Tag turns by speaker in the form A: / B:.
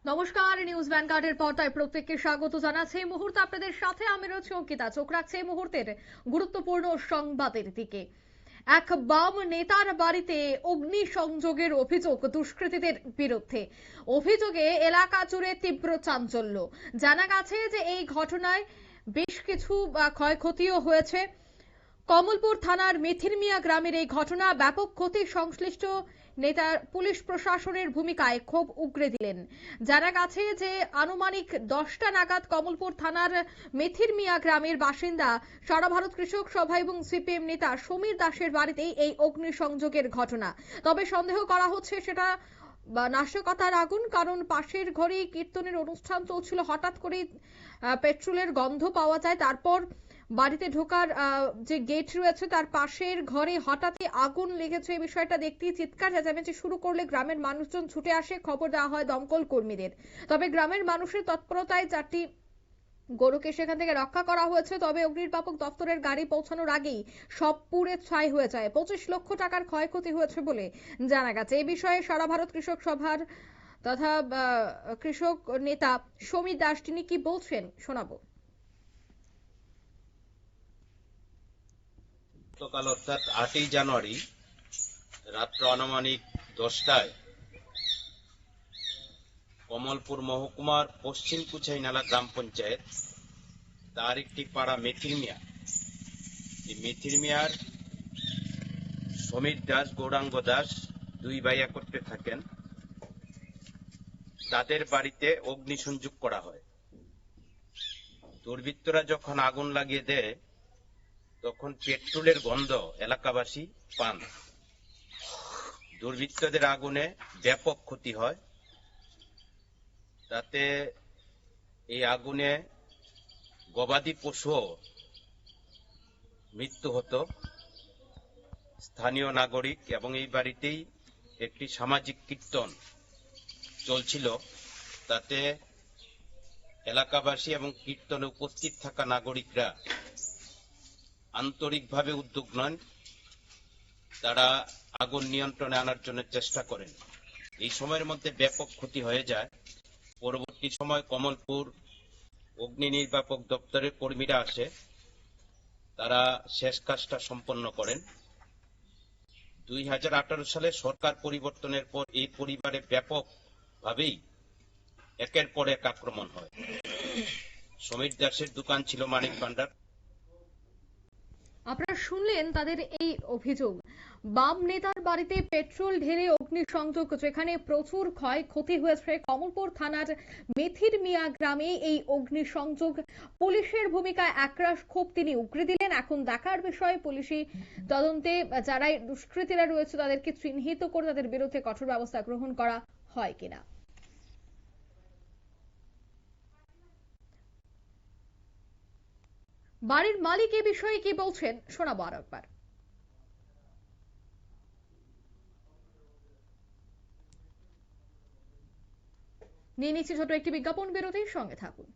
A: নমস্কার, নিউজ ভ্যানগার্ডের পর্দায় প্রত্যেককে স্বাগত জানাচ্ছি। এই মুহূর্তে আপনাদের সাথে আমি রয়েছি অঙ্কিতা। চোখ রাখছে এই মুহূর্তের গুরুত্বপূর্ণ সংবাদের দিকে। এক বাম নেতার বাড়িতে অগ্নিসংযোগের অভিযোগ দুষ্কৃতীদের বিরুদ্ধে। অভিযোগে এলাকা জুড়ে তীব্র চাঞ্চল্য। জানা গেছে যে এই ঘটনায় বেশ কিছু ক্ষয়ক্ষতিও হয়েছে। কমলপুর থানার মেথিরমিয়া গ্রামের এই ঘটনা, ব্যাপক ক্ষতি। সংশ্লিষ্ট নেতা পুলিশ প্রশাসনের ভূমিকায় ক্ষোভ উগরে দিলেন। জানা গেছে যে আনুমানিক 10টা নাগাদ কমলপুর থানার মেথিরমিয়া গ্রামের বাসিন্দা সারা ভারত কৃষক সভা এবং সিপিএম নেতা সমীর দাসের বাড়িতেই এই অগ্নিসংযোগের ঘটনা। তবে সন্দেহ করা হচ্ছে সেটা নাশকতার আগুন, কারণ পাশের ঘরেই কীর্তনের অনুষ্ঠান চলছিল। হঠাৎ করেই পেট্রোলের গন্ধ পাওয়া যায়। তারপর বাড়িতে ঢোকার যে গেট রয়েছে তার পাশের ঘরে হঠাৎই আগুন লেগেছে। এই বিষয়টা দেখতেই চিৎকার চেঁচামেচি শুরু করলে গ্রামের মানুষজন ছুটে আসে। খবর দেওয়া হয় দমকল কর্মীদের। তবে গ্রামের মানুষের তৎপরতায় 4টি গরুকে সেখান থেকে রক্ষা করা হয়েছে। তবে অগ্নিনির্বাপক দপ্তরের গাড়ি পৌঁছানোর আগেই সব পুড়ে ছাই হয়ে যায়। 25 লক্ষ টাকার ক্ষয়ক্ষতি হয়েছে বলে জানা গেছে। এই বিষয়ে সারা ভারত কৃষক সভার তথা কৃষক নেতা সমীর দাস তিনি কি বলছেন শোনাবো।
B: গতকাল অর্থাৎ 8ই জানুয়ারি রাত্র আনুমানিক 10টায় কমলপুর মহকুমার পশ্চিম কুচাইনালা গ্রাম পঞ্চায়েত তার একটি পাড়া মেথিরমিয়া, এই মেথিরমিয়ার সমীর দাস, গৌরাঙ্গ দাস দুই ভাই একত্রে থাকেন। তাদের বাড়িতে অগ্নিসংযোগ করা হয়। দুর্বৃত্তরা যখন আগুন লাগিয়ে দেয় তখন পেট্রোলের গন্ধ এলাকাবাসী পান। দুর্বৃত্তদের আগুনে ব্যাপক ক্ষতি হয়। তাতে এই আগুনে গবাদি পশুও মৃত্যু হতো। স্থানীয় নাগরিক এবং এই বাড়িতেই একটি সামাজিক কীর্তন চলছিল। তাতে এলাকাবাসী এবং কীর্তনে উপস্থিত থাকা নাগরিকরা আন্তরিকভাবে উদ্যোগ নেন। তারা আগুন নিয়ন্ত্রণে আনার জন্য চেষ্টা করেন। এই সময়ের মধ্যে ব্যাপক ক্ষতি হয়ে যায়। পরবর্তী সময় কমলপুর অগ্নি নির্বাপক দপ্তরের কর্মীরা আসে, তারা শেষ কাজটা সম্পন্ন করেন। 2018 সালে সরকার পরিবর্তনের পর এই পরিবারে ব্যাপকভাবেই একের পর এক আক্রমণ হয়। সমীর দাসের দোকান ছিল মানিক ভান্ডার।
A: আপনারা শুনলেন তাদের এই অভিযোগ। বাম নেতার বাড়িতে পেট্রোল ঢেলে অগ্নিসংযোগ, যেখানে প্রচুর ক্ষয়ক্ষতি হয়েছে। কমলপুর থানার মেথিরমিয়া গ্রামে এই অগ্নিসংযোগ। পুলিশের ভূমিকায় একরাশ ক্ষোভ তিনি উগরে দিলেন। এখন দেখার বিষয় পুলিশি তদন্তে যারা দুষ্কৃতীরা রয়েছে তাদেরকে চিহ্নিত করে তাদের বিরুদ্ধে কঠোর ব্যবস্থা গ্রহণ করা হয় কিনা। বাড়ির মালিক এ বিষয়ে কি বলছেন শোনাবো আর একবার। নিয়ে নিচ্ছি ছোট একটি বিজ্ঞাপন বিরতির সঙ্গে থাকুন।